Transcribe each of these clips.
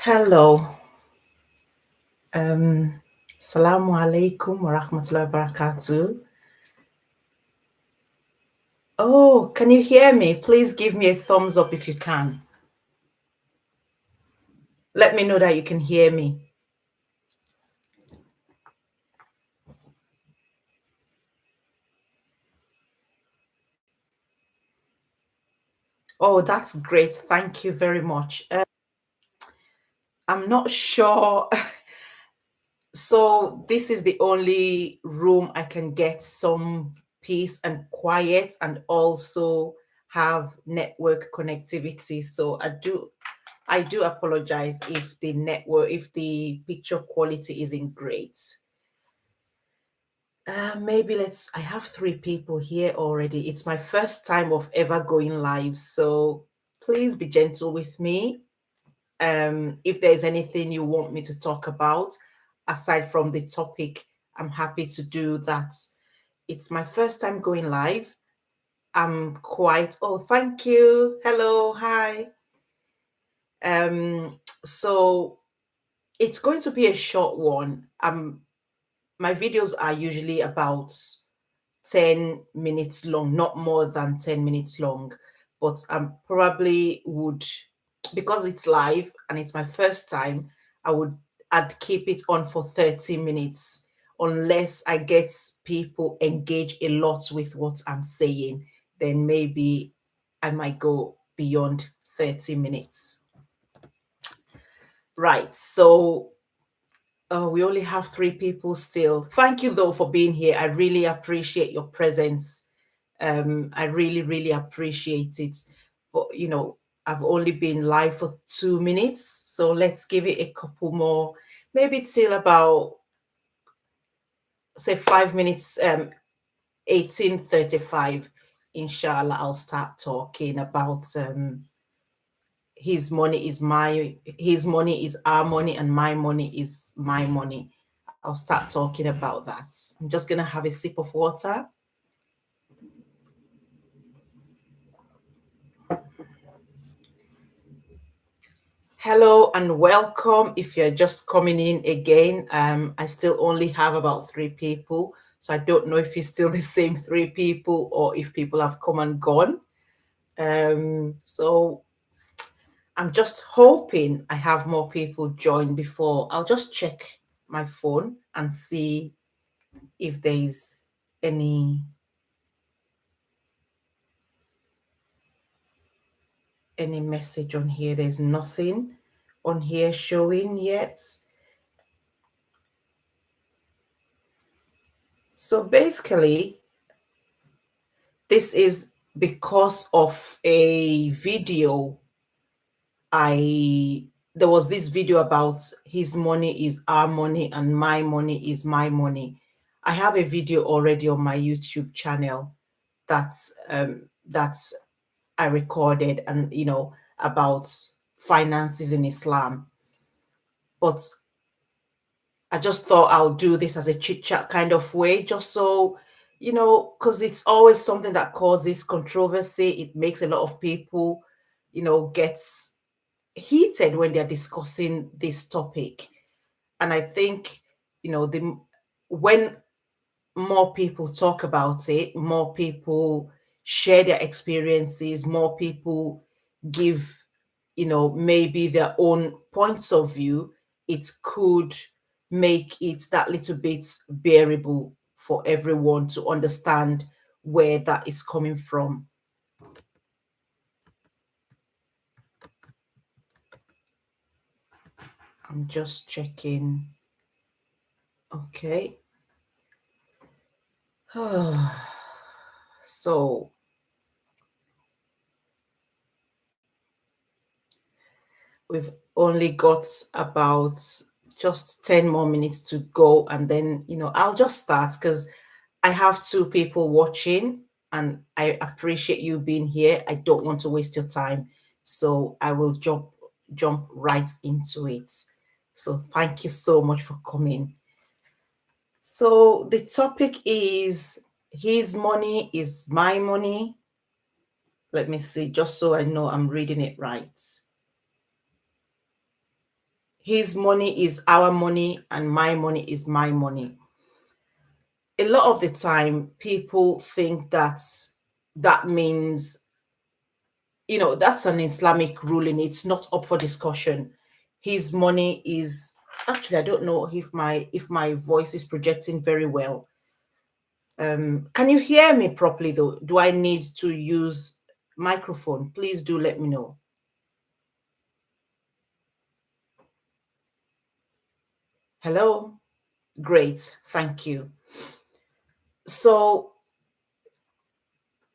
Hello. Um, Salamu alaikum wa rahmatullahi wa barakatuh. Oh, can you hear me? Please give me a thumbs up if you can. Let me know that you can hear me. Oh, that's great. Thank you very much. I'm not sure. So, this is the only room I can get some peace and quiet and also have network connectivity. So, I do apologize if the picture quality isn't great. Maybe I have three people here already. It's my first time of ever going live, so please be gentle with me. If there's anything you want me to talk about aside from the topic, I'm happy to do that. It's my first time going live. Oh, thank you. Hello, hi. So it's going to be a short one. My videos are usually about 10 minutes long, not more than 10 minutes long. But probably would, because it's live and it's my first time, I'd keep it on for 30 minutes unless I get people engage a lot with what I'm saying. Then maybe I might go beyond 30 minutes. Right. So we only have three people still. Thank you, though, for being here. I really appreciate your presence. I really, really appreciate it. But, I've only been live for 2 minutes. So let's give it a couple more, maybe till about, say, 5 minutes, 18:35. Inshallah, I'll start talking about his money is our money and my money is my money. I'll start talking about that. I'm just gonna have a sip of water. Hello and welcome. If you're just coming in again, I still only have about three people, so I don't know if it's still the same three people or if people have come and gone. So I'm just hoping I have more people join before. I'll just check my phone and see if there's any message on here. There's nothing on here showing yet. So basically, this is because of a video. I There was this video about his money is our money and my money is my money. I have a video already on my YouTube channel that's I recorded, and about finances in Islam. But I just thought I'll do this as a chit chat kind of way, just so, because it's always something that causes controversy. It makes a lot of people, gets heated when they're discussing this topic. And I think, when more people talk about it, more people share their experiences, more people give, maybe their own points of view, it could make it that little bit bearable for everyone to understand where that is coming from. I'm just checking. Okay. So we've only got about just 10 more minutes to go, and then I'll just start because I have two people watching and I appreciate you being here. I don't want to waste your time, so I will jump right into it. So thank you so much for coming. So the topic is his money is my money. Let me see, just so I know I'm reading it right. his money is our money and my money is my money. A lot of the time, people think that that means, that's an Islamic ruling. It's not up for discussion. His money is actually, I don't know if my voice is projecting very well. Can you hear me properly though? Do I need to use microphone? Please do let me know. Hello? Great, thank you. So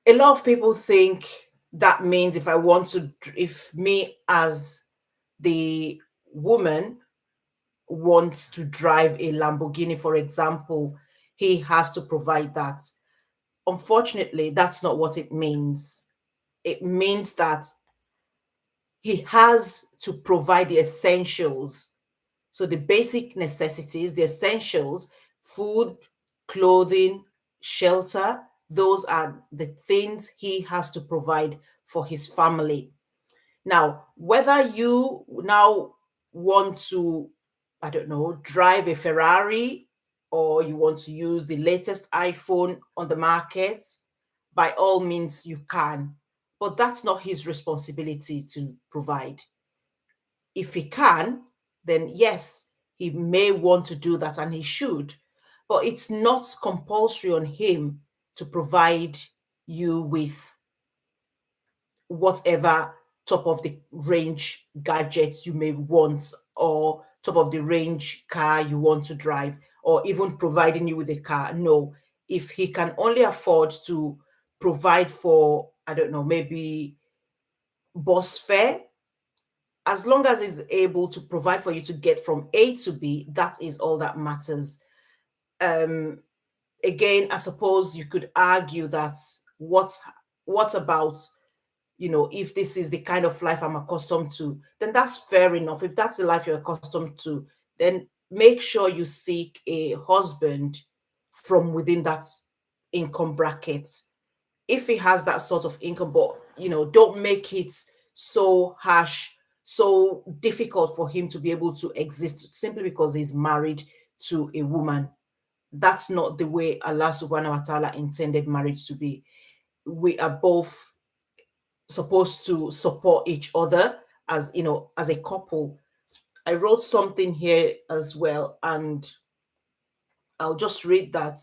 a lot of people think that means if me as the woman wants to drive a Lamborghini, for example, he has to provide that. Unfortunately, that's not what it means. It means that he has to provide the essentials. So the basic necessities, the essentials, food, clothing, shelter, those are the things he has to provide for his family. Now, whether you now want to, I don't know, drive a Ferrari or you want to use the latest iPhone on the market, by all means you can. But that's not his responsibility to provide. If he can, then yes, he may want to do that and he should. But it's not compulsory on him to provide you with whatever top of the range gadgets you may want, or top of the range car you want to drive, or even providing you with a car. No, if he can only afford to provide for, I don't know, maybe bus fare, as long as he's able to provide for you to get from A to B, that is all that matters. Um, Again, I suppose you could argue that what about, if this is the kind of life I'm accustomed to, then that's fair enough. If that's the life you're accustomed to, then make sure you seek a husband from within that income bracket. If he has that sort of income, but don't make it so harsh, so difficult for him to be able to exist simply because he's married to a woman. That's not the way Allah subhanahu wa ta'ala intended marriage to be. We are both supposed to support each other as as a couple. I wrote something here as well, and I'll just read that.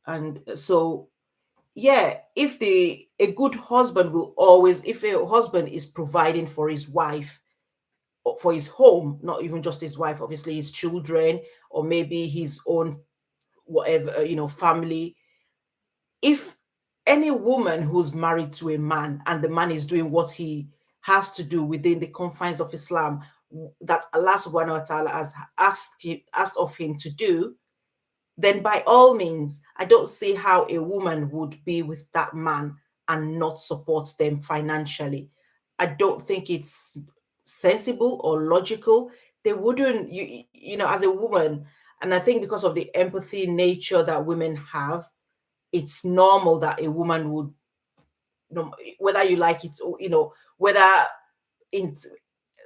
And so, yeah, if the a good husband will always, if a husband is providing for his wife, or for his home, not even just his wife, obviously his children, or maybe his own whatever, family. If any woman who's married to a man and the man is doing what he has to do within the confines of Islam, that Allah subhanahu wa ta'ala has asked of him to do, then by all means, I don't see how a woman would be with that man and not support them financially. I don't think it's sensible or logical. They wouldn't, as a woman, and I think because of the empathy nature that women have, it's normal that a woman would, whether you like it or, whether in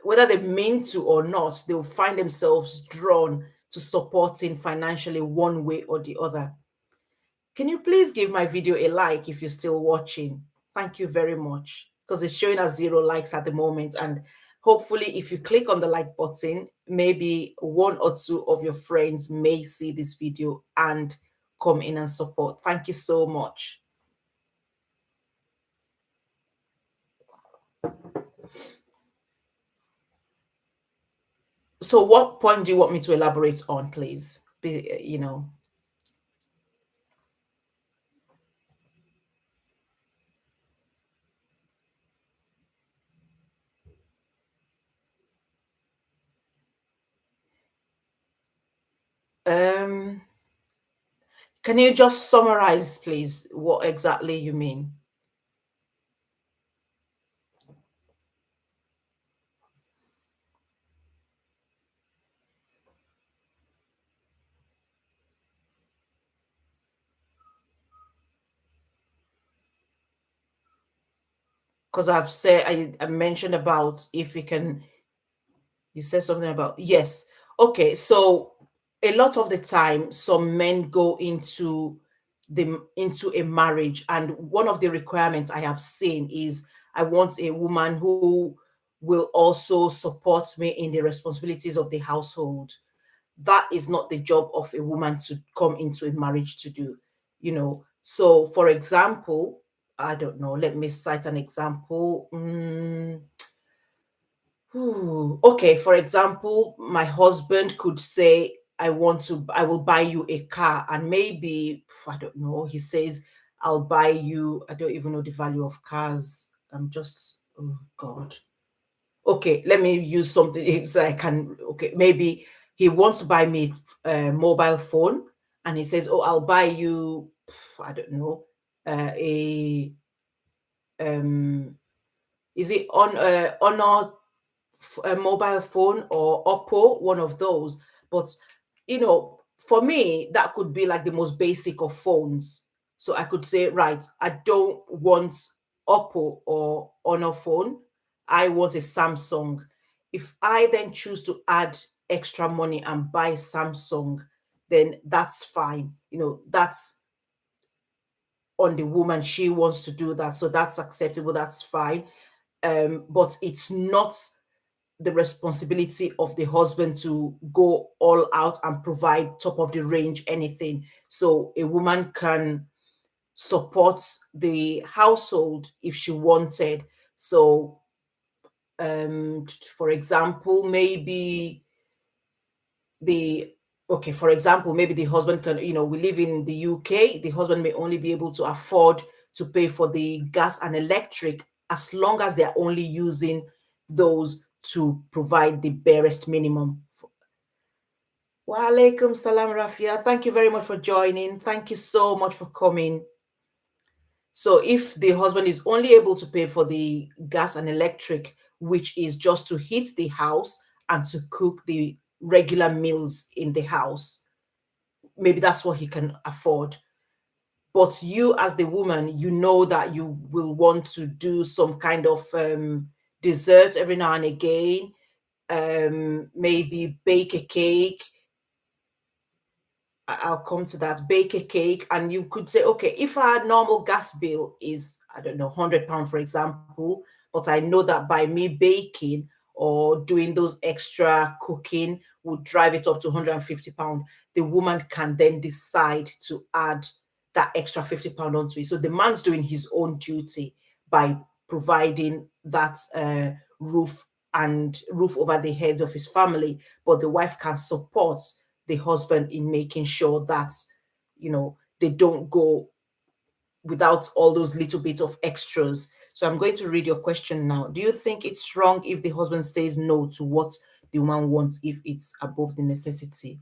whether they mean to or not, they'll find themselves drawn to supporting financially one way or the other. Can you please give my video a like if you're still watching? Thank you very much, because it's showing us 0 likes at the moment. And hopefully, if you click on the like button, maybe one or two of your friends may see this video and come in and support. Thank you so much. So, what point do you want me to elaborate on, please? Um, can you just summarize, please, what exactly you mean? Because I mentioned about if we can You said something about, yes. Okay, so a lot of the time some men go into a marriage, and one of the requirements I have seen is I want a woman who will also support me in the responsibilities of the household. That is not the job of a woman to come into a marriage to do, So, for example, I don't know, let me cite an example. Okay, for example, my husband could say, I will buy you a car. And maybe, I don't know, he says, I'll buy you, I don't even know the value of cars. I'm just, oh God. Okay, let me use something so I can, okay, maybe he wants to buy me a mobile phone, and he says, oh, I'll buy you, I don't know, a, um, is it on, Honor a mobile phone or Oppo, one of those. But for me, that could be like the most basic of phones. So I could say, right, I don't want Oppo or Honor phone. I want a Samsung. If I then choose to add extra money and buy Samsung, then that's fine. That's on the woman. She wants to do that. So that's acceptable. That's fine. But it's not the responsibility of the husband to go all out and provide top of the range anything. So a woman can support the household if she wanted. So, for example, the for example, maybe the husband can, we live in the UK, the husband may only be able to afford to pay for the gas and electric, as long as they're only using those to provide the barest minimum. Wa alaikum salam, Rafia. Thank you very much for joining. Thank you so much for coming. So if the husband is only able to pay for the gas and electric, which is just to heat the house and to cook the regular meals in the house, maybe that's what he can afford. But you, as the woman, you know that you will want to do some kind of dessert every now and again, maybe bake a cake. I'll come to that. Bake a cake, and you could say, okay, if our normal gas bill is, I don't know, £100, for example, but I know that by me baking or doing those extra cooking would drive it up to £150, the woman can then decide to add that extra £50 onto it. So the man's doing his own duty by providing that roof over the head of his family, but the wife can support the husband in making sure that they don't go without all those little bits of extras. So I'm going to read your question now. Do you think it's wrong if the husband says no to what the woman wants if it's above the necessity?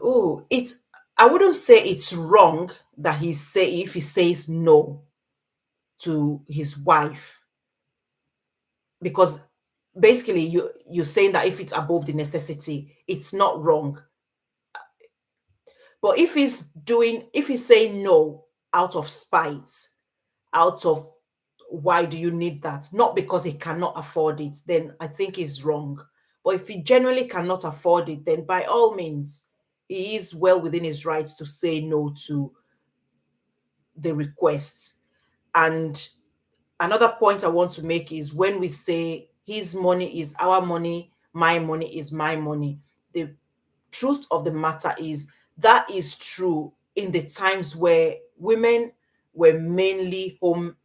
Oh, it's I wouldn't say it's wrong that if he says no to his wife, because basically you're saying that if it's above the necessity, it's not wrong. But if he's saying no out of spite, out of why do you need that? Not because he cannot afford it, then I think he's wrong. But if he generally cannot afford it, then by all means, he is well within his rights to say no to the requests. And another point I want to make is when we say his money is our money, my money is my money, the truth of the matter is that is true in the times where women were mainly home,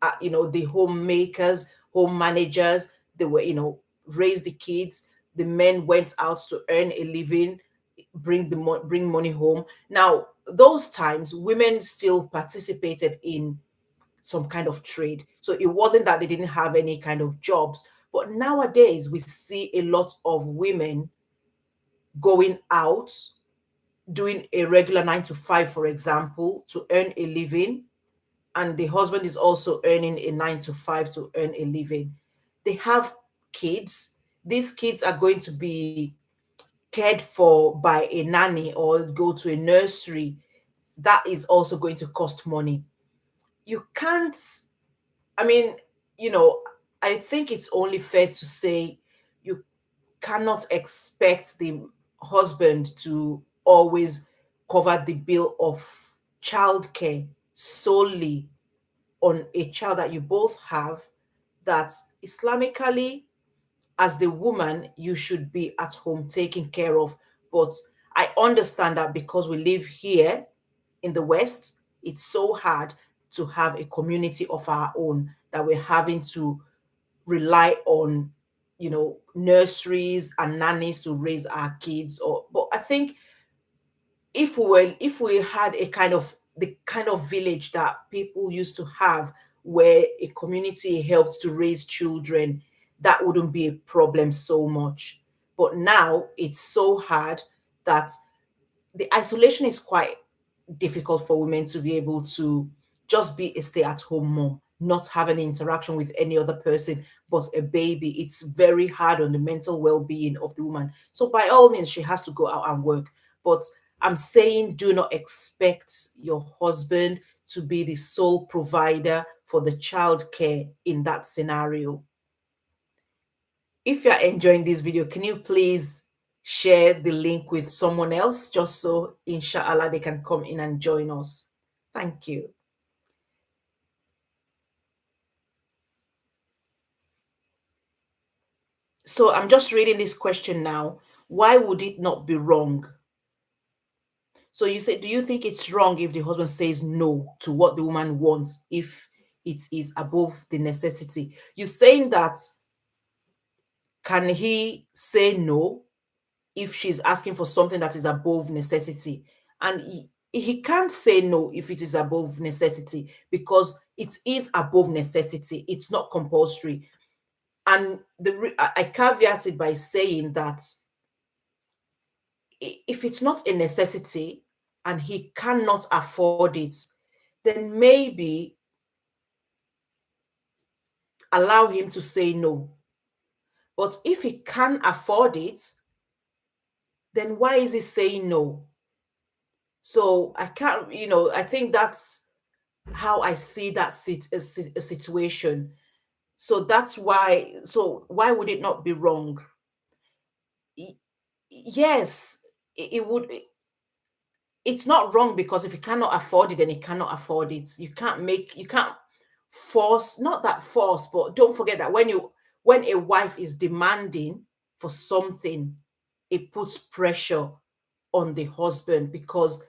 the homemakers, home managers. They were, raised the kids. The men went out to earn a living, bring money home. Now, those times, women still participated in some kind of trade. So it wasn't that they didn't have any kind of jobs. But nowadays, we see a lot of women going out, doing a regular 9 to 5, for example, to earn a living, and the husband is also earning a 9 to 5 to earn a living. They have kids. These kids are going to be cared for by a nanny or go to a nursery. That is also going to cost money. You can't, I mean, you know, I think it's only fair to say you cannot expect the husband to always cover the bill of childcare solely on a child that you both have. That Islamically, as the woman, you should be at home taken care of. But I understand that because we live here in the West, it's so hard to have a community of our own that we're having to rely on, nurseries and nannies to raise our kids. Or but I think if we had a kind of the kind of village that people used to have, where a community helped to raise children, that wouldn't be a problem so much. But now it's so hard that the isolation is quite difficult for women to be able to just be a stay-at-home mom, not have any interaction with any other person but a baby. It's very hard on the mental well-being of the woman. So by all means, she has to go out and work. But I'm saying do not expect your husband to be the sole provider for the child care in that scenario. If you're enjoying this video, can you please share the link with someone else just so inshallah they can come in and join us? Thank you. So I'm just reading this question now. Why would it not be wrong? So you say, do you think it's wrong if the husband says no to what the woman wants if it is above the necessity? You're saying that can he say no if she's asking for something that is above necessity? And he can't say no if it is above necessity because it is above necessity. It's not compulsory. And I caveat it by saying that if it's not a necessity and he cannot afford it, then maybe allow him to say no. But if he can afford it, then why is he saying no? So I can't, I think that's how I see that a situation. So that's why. So why would it not be wrong? Y- Yes, it would. It's not wrong because if he cannot afford it, then he cannot afford it. You can't force, not that force, but don't forget that when a wife is demanding for something, it puts pressure on the husband because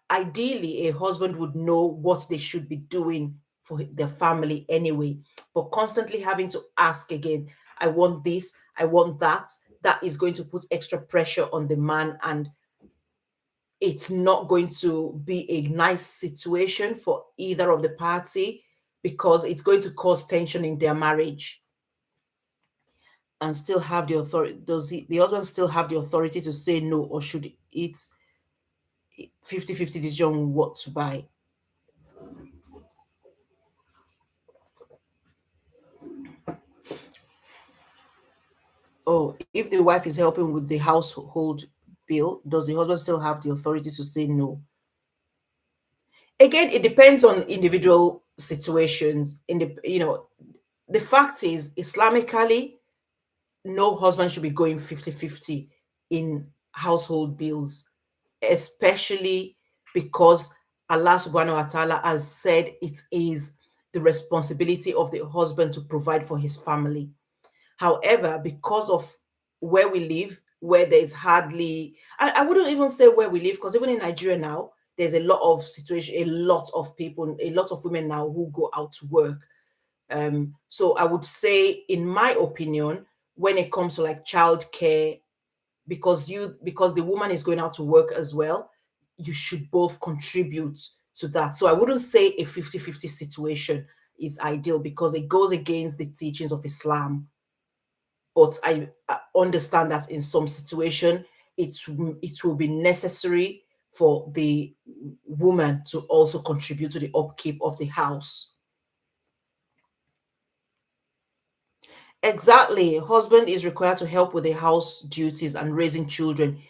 ideally a husband would know what they should be doing for their family anyway. But constantly having to ask again, I want this, I want that, that is going to put extra pressure on the man, and it's not going to be a nice situation for either of the party because it's going to cause tension in their marriage. And still have the authority, the husband still have the authority to say no, or should it 50-50 decision on what to buy? Oh, if the wife is helping with the household bill, does the husband still have the authority to say no? Again, it depends on individual situations. The fact is, Islamically, no husband should be going 50-50 in household bills, especially because Allah subhanahu wa ta'ala has said it is the responsibility of the husband to provide for his family. However, because of where we live, where there's hardly, I wouldn't even say where we live, because even in Nigeria now, there's a lot of situation, a lot of people, a lot of women now who go out to work. So I would say, in my opinion, when it comes to like childcare, because the woman is going out to work as well, you should both contribute to that. So I wouldn't say a 50-50 situation is ideal because it goes against the teachings of Islam. But I understand that in some situation it will be necessary for the woman to also contribute to the upkeep of the house. Exactly. Husband is required to help with the house duties and raising children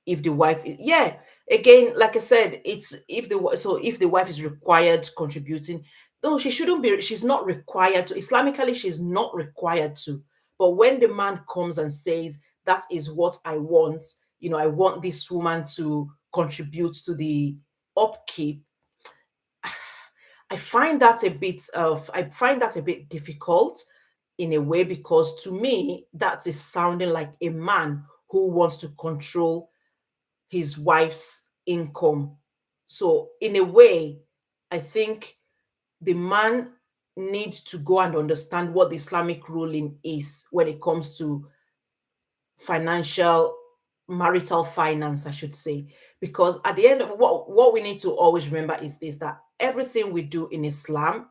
if the wife yeah, again, like I said, it's if the wife is required contributing, No, she shouldn't be, she's not required to. Islamically, she's not required to. But when the man comes and says, that is what I want, I want this woman to contribute to the upkeep, I find that a bit difficult in a way, because to me, that is sounding like a man who wants to control his wife's income. So in a way, I think the man needs to go and understand what the Islamic ruling is when it comes to financial, marital finance, I should say. Because at the end of what we need to always remember is this, that everything we do in Islam,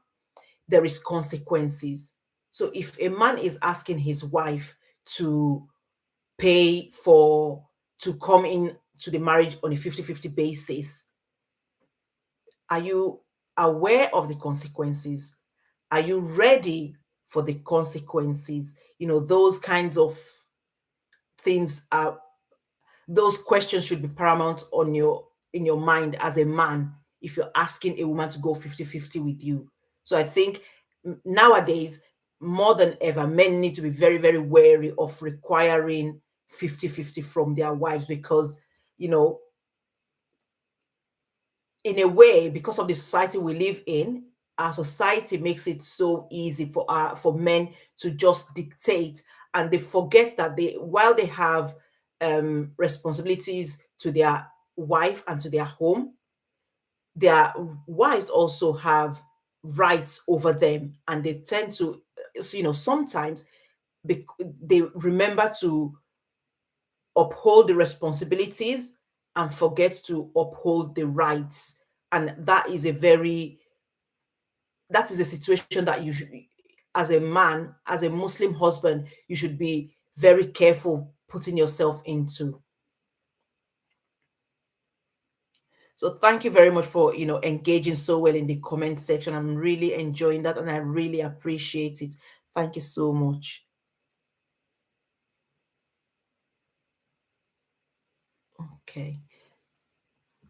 there is consequences. So if a man is asking his wife to pay for to come in to the marriage on a 50-50 basis, are you aware of the consequences? Are you ready for the consequences? Those kinds of things are those questions should be paramount on your in your mind as a man if you're asking a woman to go 50-50 with you. So I think nowadays, more than ever, men need to be very, very wary of requiring 50-50 from their wives, because you know in a way, because of the society we live in, our society makes it so easy for men to just dictate, and they forget that while they have responsibilities to their wife and to their home, their wives also have rights over them, and they tend to, sometimes they remember to uphold the responsibilities and forget to uphold the rights. And that is a situation that you should, as a man, as a Muslim husband, you should be very careful putting yourself into. So thank you very much for engaging so well in the comment section. I'm really enjoying that, and I really appreciate it. Thank you so much. Okay,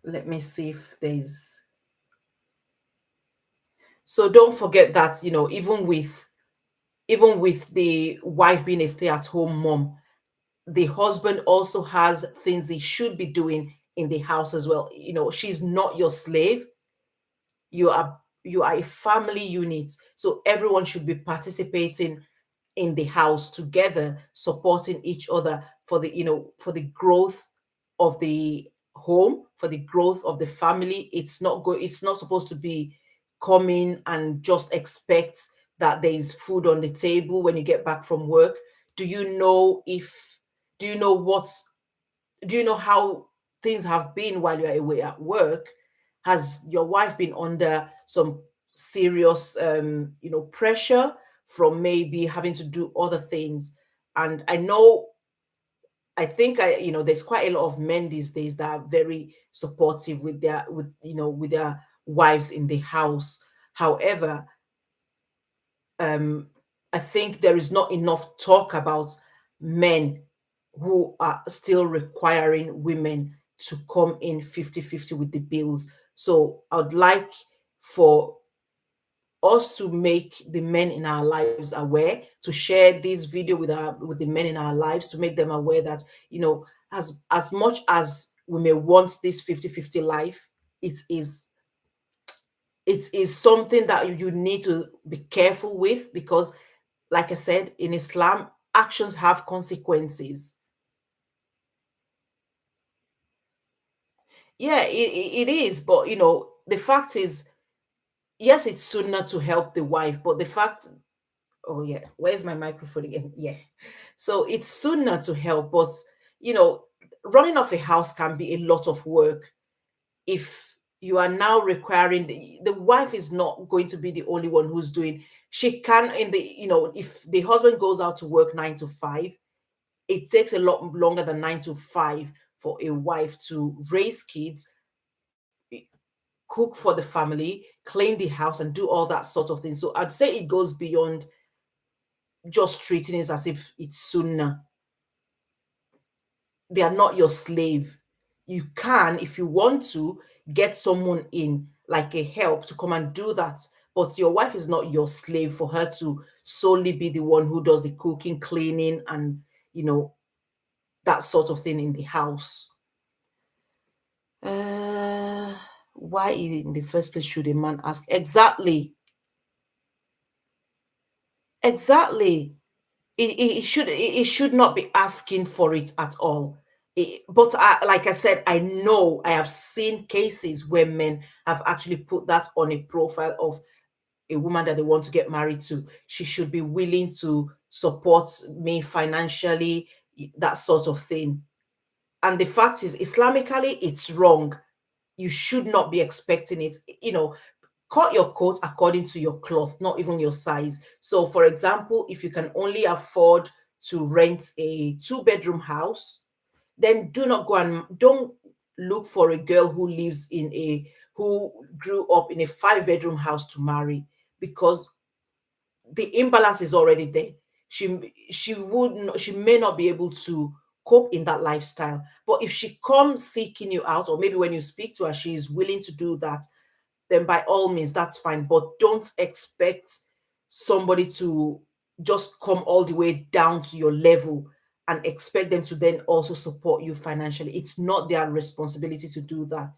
let me see if there's so don't forget that even with the wife being a stay-at-home mom, the husband also has things he should be doing in the house as well. She's not your slave. You are a family unit, so everyone should be participating in the house together, supporting each other for the growth of the home, for the growth of the family. It's not supposed to be come in and just expect that there is food on the table when you get back from work. Do you know if do you know what's do you know how things have been while you're away at work? Has your wife been under some serious pressure from maybe having to do other things? And I think there's quite a lot of men these days that are very supportive with their wives in the house. However, um, I think there is not enough talk about men who are still requiring women to come in 50-50 with the bills. So I would like for us to make the men in our lives aware, to share this video with the men in our lives, to make them aware that, as much as we may want this 50-50 life, it is something that you need to be careful with, because like I said, in Islam, actions have consequences. Yeah, it is. But the fact is, yes, it's sunnah to help the wife, but the fact, oh yeah, where's my microphone again? Yeah. So it's sunnah to help, but you know, running off a house can be a lot of work. If you are now requiring the wife is not going to be the only one who's doing, she can in the if the husband goes out to work 9 to 5, it takes a lot longer than 9 to 5 for a wife to raise kids, cook for the family, clean the house, and do all that sort of thing. So I'd say it goes beyond just treating it as if it's sunnah. They are not your slave. You can, if you want to, get someone in like a help to come and do that. but your wife is not your slave for her to solely be the one who does the cooking, cleaning, and you know that sort of thing in the house. Uh, why in the first place should a man ask? Exactly. It should not be asking for it at all. But like I said, I know I have seen cases where men have actually put that on a profile of a woman that they want to get married to. She should be willing to support me financially, that sort of thing. And the fact is, Islamically, it's wrong. You should not be expecting it. Cut your coat according to your cloth, not even your size. So, for example, if you can only afford to rent a two-bedroom house, then do not go and don't look for a girl who grew up in a five-bedroom house to marry, because the imbalance is already there. She may not be able to cope in that lifestyle. But if she comes seeking you out, or maybe when you speak to her, she is willing to do that, then by all means, that's fine. But don't expect somebody to just come all the way down to your level and expect them to then also support you financially. It's not their responsibility to do that.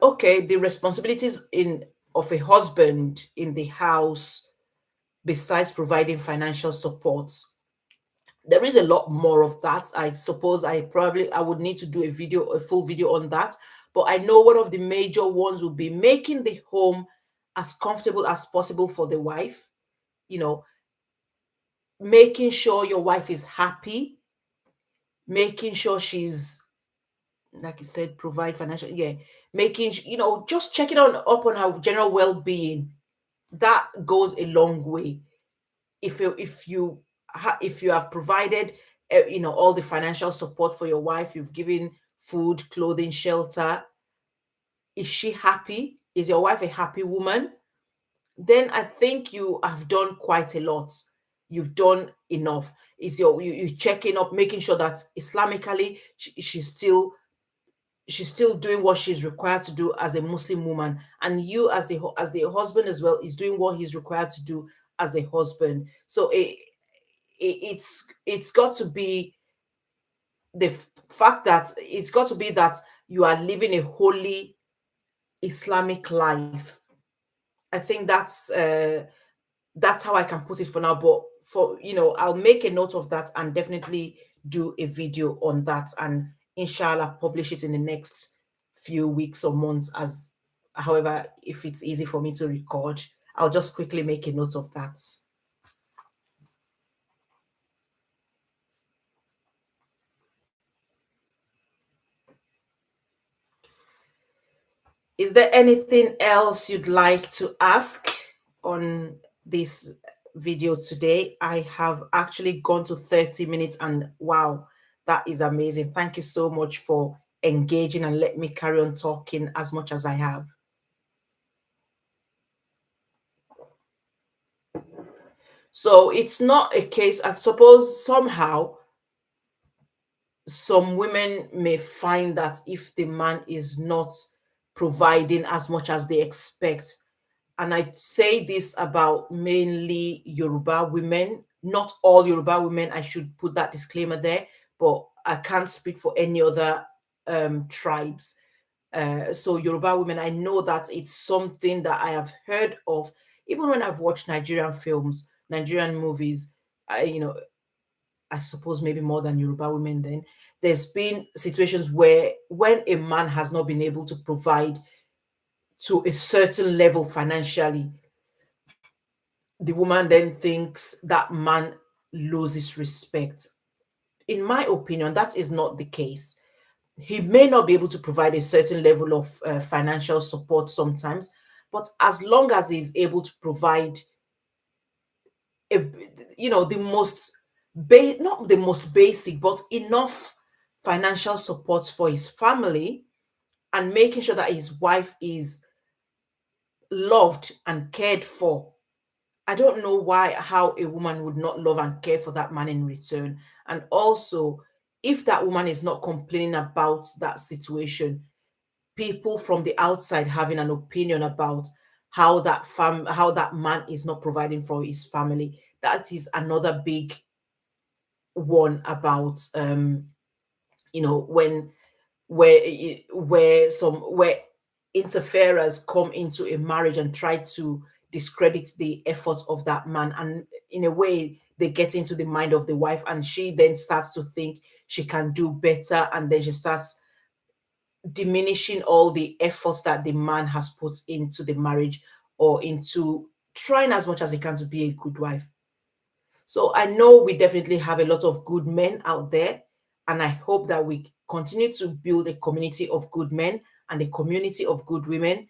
Okay, the responsibilities in of a husband in the house, besides providing financial support, there is a lot more of that. I suppose I would need to do a full video on that. But I know one of the major ones would be making the home as comfortable as possible for the wife, you know, making sure your wife is happy, making sure she's, like you said, provide financial, yeah, just checking on up on her general well-being. That goes a long way. If you have provided all the financial support for your wife, you've given food, clothing, shelter, is she happy? Is your wife a happy woman? Then I think you have done quite a lot. You've done enough. You checking up, making sure that Islamically she's still doing what she's required to do as a Muslim woman, and you as the husband as well is doing what he's required to do as a husband. So it's got to be fact that it's got to be that you are living a holy Islamic life. I think that's how I can put it for now. But I'll make a note of that and definitely do a video on that, and inshallah publish it in the next few weeks or months, as however, if it's easy for me to record, I'll just quickly make a note of that. Is there anything else you'd like to ask on this video today? I have actually gone to 30 minutes, and wow, that is amazing. Thank you so much for engaging and let me carry on talking as much as I have. So it's not a case, I suppose somehow some women may find that if the man is not providing as much as they expect, and I say this about mainly Yoruba women, not all Yoruba women, I should put that disclaimer there, but I can't speak for any other tribes. So Yoruba women, I know that it's something that I have heard of, even when I've watched Nigerian films, Nigerian movies. I suppose maybe more than Yoruba women. Then there's been situations where when a man has not been able to provide to a certain level financially, the woman then thinks that man loses respect. In my opinion, that is not the case. He may not be able to provide a certain level of financial support sometimes, but as long as he's able to provide a, the not the most basic, but enough financial support for his family, and making sure that his wife is loved and cared for, I don't know how a woman would not love and care for that man in return. And also, if that woman is not complaining about that situation, people from the outside having an opinion about how that man is not providing for his family, that is another big one about when where interferers come into a marriage and try to discredit the efforts of that man, and in a way they get into the mind of the wife, and she then starts to think she can do better, and then she starts diminishing all the efforts that the man has put into the marriage, or into trying as much as he can to be a good wife. So I know we definitely have a lot of good men out there, and I hope that we continue to build a community of good men and a community of good women,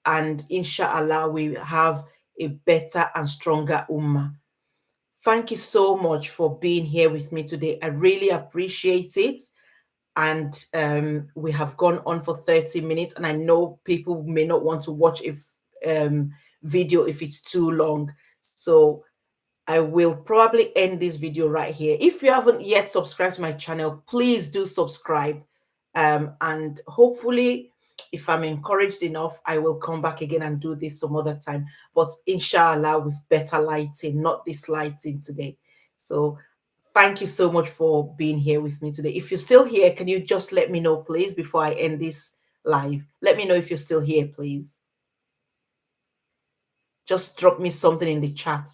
and inshallah we have a better and stronger ummah. Thank you so much for being here with me today. I really appreciate it. And we have gone on for 30 minutes, and I know people may not want to watch if video if it's too long. So I will probably end this video right here. If you haven't yet subscribed to my channel, please do subscribe. And hopefully, if I'm encouraged enough, I will come back again and do this some other time. But inshallah, with better lighting, not this lighting today. So thank you so much for being here with me today. If you're still here, can you just let me know, please, before I end this live? Let me know if you're still here, please. Just drop me something in the chat.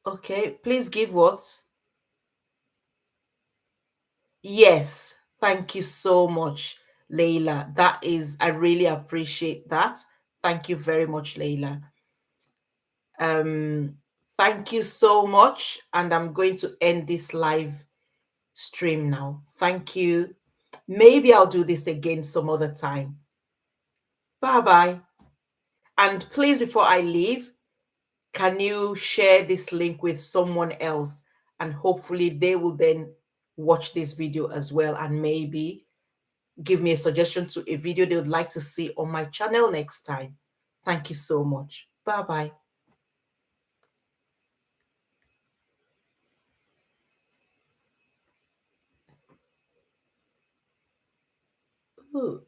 Okay, please give what? Yes, thank you so much, Leila. I really appreciate that. Thank you very much, Leila. Um, thank you so much. And I'm going to end this live stream now. Thank you. Maybe I'll do this again some other time. Bye bye. And please, before I leave, can you share this link with someone else? And hopefully they will then watch this video as well, and maybe give me a suggestion to a video they would like to see on my channel next time. Thank you so much. Bye bye.